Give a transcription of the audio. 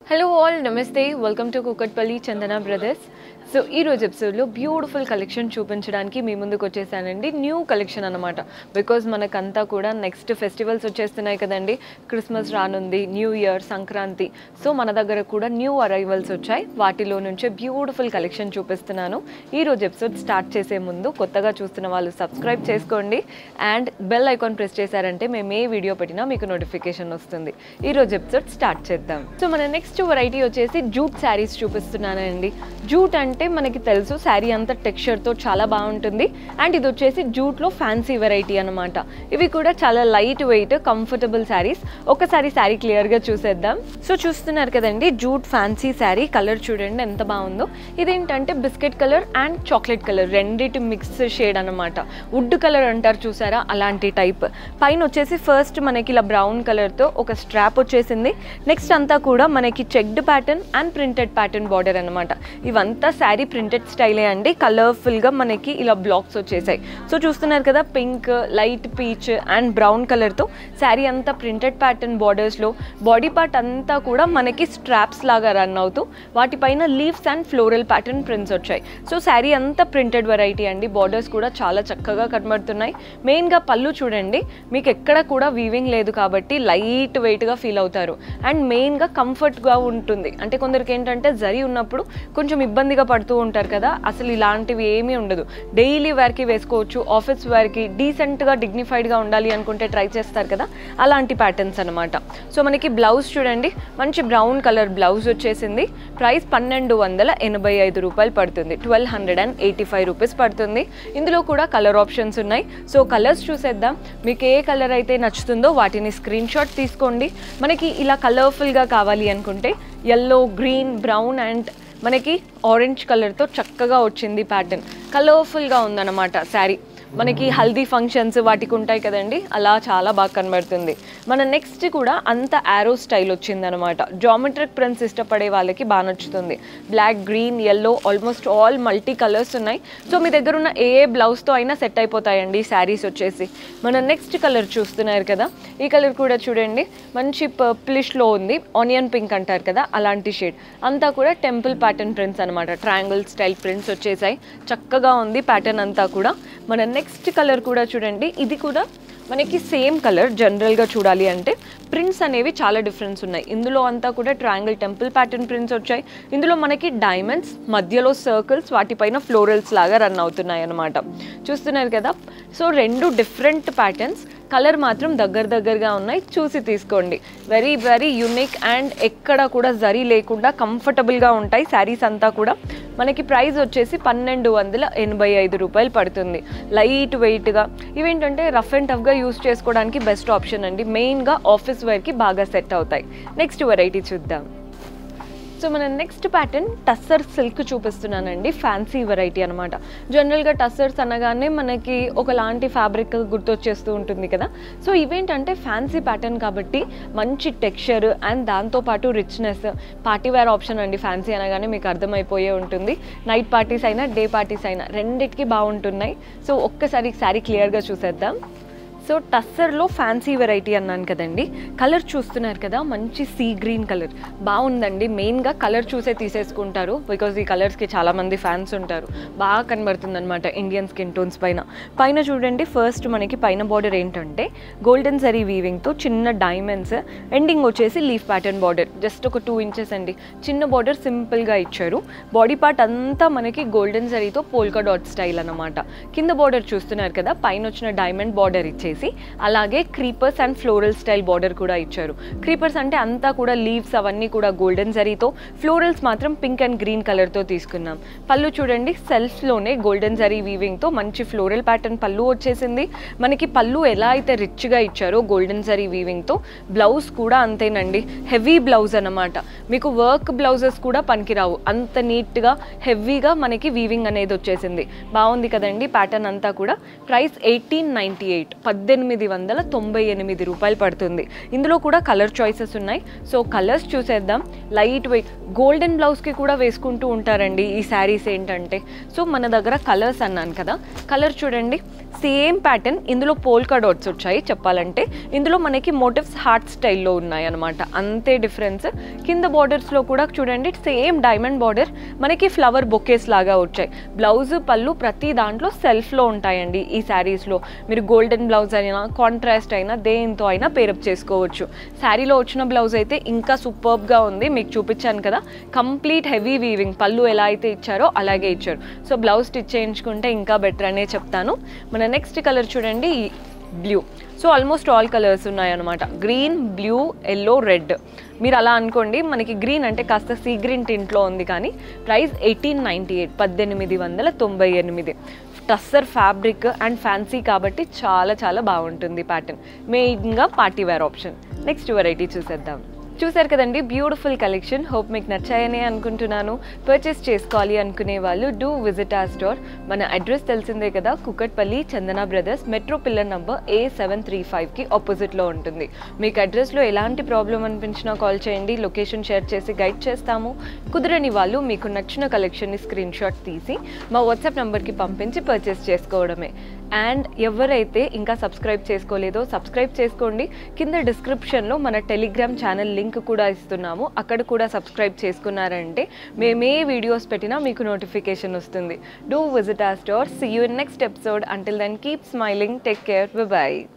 Hello all, Namaste, welcome to Kukatpalli Chandana Brothers. So ఈ రోజు ఎపిసోడ్లో బ్యూటిఫుల్ కలెక్షన్ చూపించడానికి మీ ముందుకు వచ్చేసానండి. న్యూ కలెక్షన్ అనమాట. బికాజ్ మనకంతా కూడా నెక్స్ట్ ఫెస్టివల్స్ వచ్చేస్తున్నాయి కదండి. క్రిస్మస్ రానుంది, న్యూ ఇయర్, సంక్రాంతి. సో మన దగ్గర కూడా న్యూ అరైవల్స్ వచ్చాయి. వాటిలో నుంచే బ్యూటిఫుల్ కలెక్షన్ చూపిస్తున్నాను. ఈ రోజు ఎపిసోడ్ స్టార్ట్ చేసే ముందు కొత్తగా చూస్తున్న వాళ్ళు సబ్స్క్రైబ్ చేసుకోండి అండ్ బెల్ ఐకాన్ ప్రెస్ చేశారంటే మేము ఏ వీడియో పెట్టినా మీకు నోటిఫికేషన్ వస్తుంది. ఈ రోజు ఎపిసోడ్ స్టార్ట్ చేద్దాం. సో మన నెక్స్ట్ వెరైటీ వచ్చేసి జూట్ శారీస్ చూపిస్తున్నానండి. జూట్ అంటే మనకి తెలుసు శారీ అంతా టెక్స్చర్తో చాలా బాగుంటుంది అండ్ ఇది వచ్చేసి జూట్లో ఫ్యాన్సీ వెరైటీ అనమాట. ఇవి కూడా చాలా లైట్ వెయిట్ కంఫర్టబుల్ శారీస్. ఒకసారి శారీ క్లియర్గా చూసేద్దాం. సో చూస్తున్నారు కదండి, జూట్ ఫ్యాన్సీ శారీ. కలర్ చూడండి ఎంత బాగుందో. ఇదేంటంటే biscuit colour and chocolate colour రెండిటి మిక్స్ షేడ్ అనమాట. వుడ్ కలర్ అంటారు చూసారా, అలాంటి టైప్. పైన వచ్చేసి ఫస్ట్ మనకి ఇలా బ్రౌన్ కలర్తో ఒక స్ట్రాప్ వచ్చేసింది. నెక్స్ట్ అంతా కూడా మనకి checked pattern and printed pattern border అనమాట. ఇవంతా శారీ ప్రింటెడ్ స్టైలే అండి. కలర్ఫుల్గా మనకి ఇలా బ్లాక్స్ వచ్చేసాయి. సో చూస్తున్నారు కదా, pink, light peach and brown కలర్తో శారీ అంతా ప్రింటెడ్ ప్యాటర్న్ బార్డర్స్లో. బాడీ పార్ట్ అంతా కూడా మనకి స్ట్రాప్స్ లాగా రన్ అవుతూ వాటిపైన leaves and floral pattern prints వచ్చాయి. సో శారీ అంతా ప్రింటెడ్ వెరైటీ అండి. బార్డర్స్ కూడా చాలా చక్కగా కనబడుతున్నాయి. మెయిన్గా పళ్ళు చూడండి, మీకు ఎక్కడ కూడా వీవింగ్ లేదు కాబట్టి లైట్ వెయిట్గా ఫీల్ అవుతారు అండ్ మెయిన్గా కంఫర్ట్గా ఉంటుంది. అంటే కొందరికి ఏంటంటే జరీ ఉన్నప్పుడు కొంచెం ఇబ్బందిగా పడుతూ ఉంటారు కదా, అసలు ఇలాంటివి ఏమీ ఉండదు. డైలీ వేర్కి వేసుకోవచ్చు, ఆఫీస్ వేర్కి డీసెంట్గా డిగ్నిఫైడ్గా ఉండాలి అనుకుంటే ట్రై చేస్తారు కదా, అలాంటి ప్యాటర్న్స్ అనమాట. సో మనకి బ్లౌజ్ చూడండి, మంచి బ్రౌన్ కలర్ బ్లౌజ్ వచ్చేసింది. ప్రైస్ 1285 రూపాయలు పడుతుంది. 1285 రూపీస్ పడుతుంది. ఇందులో కూడా కలర్ ఆప్షన్స్ ఉన్నాయి. సో కలర్స్ చూసేద్దాం. మీకు ఏ కలర్ అయితే నచ్చుతుందో వాటిని స్క్రీన్ షాట్ తీసుకోండి. మనకి ఇలా కలర్ఫుల్గా కావాలి అనుకుంటే ఎల్లో, గ్రీన్, బ్రౌన్ అండ్ మనకి ఆరెంజ్ కలర్తో చక్కగా వచ్చింది ప్యాటర్న్. కలర్ఫుల్గా ఉందన్నమాట శారీ. మనకి హల్దీ ఫంక్షన్స్ వాటికి ఉంటాయి కదండి, అలా చాలా బాగా కనబడుతుంది. మన నెక్స్ట్ కూడా అంత యారో స్టైల్ వచ్చిందనమాట. జామెట్రిక్ ప్రింట్స్ ఇష్టపడే వాళ్ళకి బాగా నచ్చుతుంది. Black, green, yellow almost all multi colours ఉన్నాయి. సో మీ దగ్గర ఉన్న ఏ బ్లౌజ్తో అయినా సెట్ అయిపోతాయండి శారీస్ వచ్చేసి. మన నెక్స్ట్ కలర్ చూస్తున్నారు కదా, ఈ కలర్ కూడా చూడండి మంచి పర్ప్లిష్లో ఉంది. ఆనియన్ పింక్ అంటారు కదా, అలాంటి షేడ్. అంతా కూడా టెంపుల్ ప్యాటర్న్ ప్రింట్స్ అనమాట. ట్రయాంగిల్ స్టైల్ ప్రింట్స్ వచ్చేసాయి. చక్కగా ఉంది ప్యాటర్న్ అంతా కూడా. మన నెక్స్ట్ కలర్ కూడా చూడండి, ఇది కూడా మనకి సేమ్ కలర్. జనరల్గా చూడాలి అంటే ప్రింట్స్ అనేవి చాలా డిఫరెన్స్ ఉన్నాయి. ఇందులో అంతా కూడా ట్రయాంగిల్ టెంపుల్ ప్యాటర్న్ ప్రింట్స్ వచ్చాయి. ఇందులో మనకి డైమండ్స్, మధ్యలో సర్కిల్స్, వాటిపైన ఫ్లోరల్స్ లాగా రన్ అవుతున్నాయి అన్నమాట. చూస్తున్నారు కదా. సో రెండు డిఫరెంట్ ప్యాటర్న్స్, కలర్ మాత్రం దగ్గరగా ఉన్నాయి. చూసి తీసుకోండి. వెరీ వెరీ యూనిక్ అండ్ ఎక్కడ కూడా జరీ లేకుండా కంఫర్టబుల్గా ఉంటాయి శారీస్ అంతా కూడా. మనకి ప్రైస్ వచ్చేసి 1285 రూపాయలు పడుతుంది. లైట్ వెయిట్గా ఇవేంటంటే రఫ్ అండ్ టఫ్గా యూస్ చేసుకోవడానికి బెస్ట్ ఆప్షన్ అండి. మెయిన్గా ఆఫీస్ వేర్కి బాగా సెట్ అవుతాయి. నెక్స్ట్ వెరైటీ చూద్దాం. సో మన నెక్స్ట్ ప్యాటర్న్ టస్సర్ సిల్క్ చూపిస్తున్నానండి. ఫ్యాన్సీ వెరైటీ అనమాట. జనరల్గా టస్సర్స్ అనగానే మనకి ఒకలాంటి ఫ్యాబ్రిక్ గుర్తొచ్చేస్తూ ఉంటుంది కదా. సో ఇవేంటంటే ఫ్యాన్సీ ప్యాటర్న్ కాబట్టి మంచి టెక్స్చర్ అండ్ దాంతోపాటు రిచ్నెస్. పార్టీవేర్ ఆప్షన్ అండి. ఫ్యాన్సీ అనగానే మీకు అర్థమైపోయే ఉంటుంది. నైట్ పార్టీస్ అయినా డే పార్టీస్ అయినా రెండిటికి బాగుంటున్నాయి. సో ఒక్కసారి శారీ క్లియర్గా చూసేద్దాం. సో టస్సర్లో ఫ్యాన్సీ వెరైటీ అన్నాను కదండి. కలర్ చూస్తున్నారు కదా, మంచి సీ గ్రీన్ కలర్ బాగుందండి. మెయిన్గా కలర్ చూసే తీసేసుకుంటారు బికాజ్ ఈ కలర్స్కి చాలామంది ఫ్యాన్స్ ఉంటారు. బాగా కనబడుతుంది అనమాట ఇండియన్ స్కిన్ టోన్స్ పైన. పైన చూడండి, ఫస్ట్ మనకి పైన బార్డర్ ఏంటంటే గోల్డెన్ జరీ వీవింగ్తో చిన్న డైమండ్స్, ఎండింగ్ వచ్చేసి లీఫ్ ప్యాటర్న్ బార్డర్. జస్ట్ ఒక 2 ఇంచెస్ అండి. చిన్న బార్డర్ సింపుల్గా ఇచ్చారు. బాడీ పార్ట్ అంతా మనకి గోల్డెన్ జరీతో పోల్కా డాట్ స్టైల్ అనమాట. కింద బార్డర్ చూస్తున్నారు కదా, పైన వచ్చిన డైమండ్ బార్డర్ ఇచ్చేసి అలాగే creepers and floral style border కూడా ఇచ్చారు. క్రీపర్స్ అంటే అంతా కూడా లీవ్స్ అవన్నీ కూడా గోల్డెన్ జరీతో, ఫ్లోరల్స్ మాత్రం పింక్ అండ్ గ్రీన్ కలర్తో తీసుకున్నాం. పళ్ళు చూడండి, సెల్ఫ్లోనే గోల్డెన్ జరీ వీవింగ్తో మంచి ఫ్లోరల్ ప్యాటర్న్ పళ్ళు వచ్చేసింది. మనకి పళ్ళు ఎలా అయితే రిచ్గా ఇచ్చారో గోల్డెన్ జరీ వీవింగ్తో, బ్లౌజ్ కూడా అంతేనండి. హెవీ బ్లౌజ్ అనమాట. మీకు వర్క్ బ్లౌజెస్ కూడా పనికిరావు, అంత నీట్గా హెవీగా మనకి వీవింగ్ అనేది వచ్చేసింది. బాగుంది కదండి ప్యాటర్న్ అంతా కూడా. ప్రైస్ 1898 1898 రూపాయలు పడుతుంది. ఇందులో కూడా కలర్ చాయిసెస్ ఉన్నాయి. సో కలర్స్ చూసేద్దాం. లైట్ వెయిట్ గోల్డెన్ బ్లౌజ్కి కూడా వేసుకుంటూ ఉంటారండి ఈ శారీస్ ఏంటంటే. సో మన దగ్గర కలర్స్ అన్నాను కదా, కలర్ చూడండి సేమ్ ప్యాటర్న్, ఇందులో పోల్కా డాట్స్ వచ్చాయి చెప్పాలంటే. ఇందులో మనకి మోటివ్స్ హార్ట్ స్టైల్లో ఉన్నాయి అనమాట, అంతే డిఫరెన్స్. కింద బార్డర్స్లో కూడా చూడండి సేమ్ డైమండ్ బార్డర్, మనకి ఫ్లవర్ బొకేస్ లాగా వచ్చాయి. బ్లౌజ్ పళ్ళు ప్రతి దాంట్లో సెల్ఫ్లో ఉంటాయండి ఈ శారీస్లో. మీరు గోల్డెన్ బ్లౌజ్ అయినా కాంట్రాస్ట్ అయినా దేంతో అయినా పేరప్ చేసుకోవచ్చు. శారీలో వచ్చిన బ్లౌజ్ అయితే ఇంకా సూపర్బ్గా ఉంది, మీకు చూపించాను కదా. కంప్లీట్ హెవీ వీవింగ్, పళ్ళు ఎలా అయితే ఇచ్చారో అలాగే ఇచ్చారు. సో బ్లౌజ్ స్టిచ్ చేయించుకుంటే ఇంకా బెటర్ అనే చెప్తాను. మన నెక్స్ట్ కలర్ చూడండి, blue. So almost all colours ఉన్నాయన్నమాట, గ్రీన్, బ్లూ, ఎల్లో, రెడ్. మీరు అలా అనుకోండి, మనకి గ్రీన్ అంటే కాస్త సీ గ్రీన్ టింట్లో ఉంది, కానీ price 1898, 1898. Tussar fabric and fancy కాబట్టి చాలా చాలా బాగుంటుంది ప్యాటర్న్, మెయిన్గా party wear option. Next variety చూసేద్దాం. చూసారు కదండి, బ్యూటిఫుల్ కలెక్షన్. హోప్ మీకు నచ్చాయని అనుకుంటున్నాను. పర్చేస్ చేసుకోవాలి అనుకునే వాళ్ళు డూ విజిట్ ఆ స్టోర్. మన అడ్రస్ తెలిసిందే కదా, కుకట్పల్లి చందన బ్రదర్స్, మెట్రో పిల్లర్ నంబర్ A735కి ఆపోజిట్లో ఉంటుంది. మీకు అడ్రస్లో ఎలాంటి ప్రాబ్లం అనిపించినా కాల్ చేయండి, లొకేషన్ షేర్ చేసి గైడ్ చేస్తాము. కుదరని వాళ్ళు మీకు నచ్చిన కలెక్షన్ని స్క్రీన్ షాట్ తీసి మా వాట్సాప్ నెంబర్కి పంపించి పర్చేస్ చేసుకోవడమే. అండ్ ఎవరైతే ఇంకా సబ్స్క్రైబ్ చేసుకోలేదో సబ్స్క్రైబ్ చేసుకోండి. కింద డిస్క్రిప్షన్లో మన టెలిగ్రామ్ ఛానల్ లింక్ కూడా ఇస్తున్నాము, అక్కడ కూడా సబ్స్క్రైబ్ చేసుకున్నారంటే మేమే వీడియోస్ పెట్టినా మీకు నోటిఫికేషన్ వస్తుంది. Do visit our store. See you in next episode. Until then, keep smiling. Take care. Bye bye.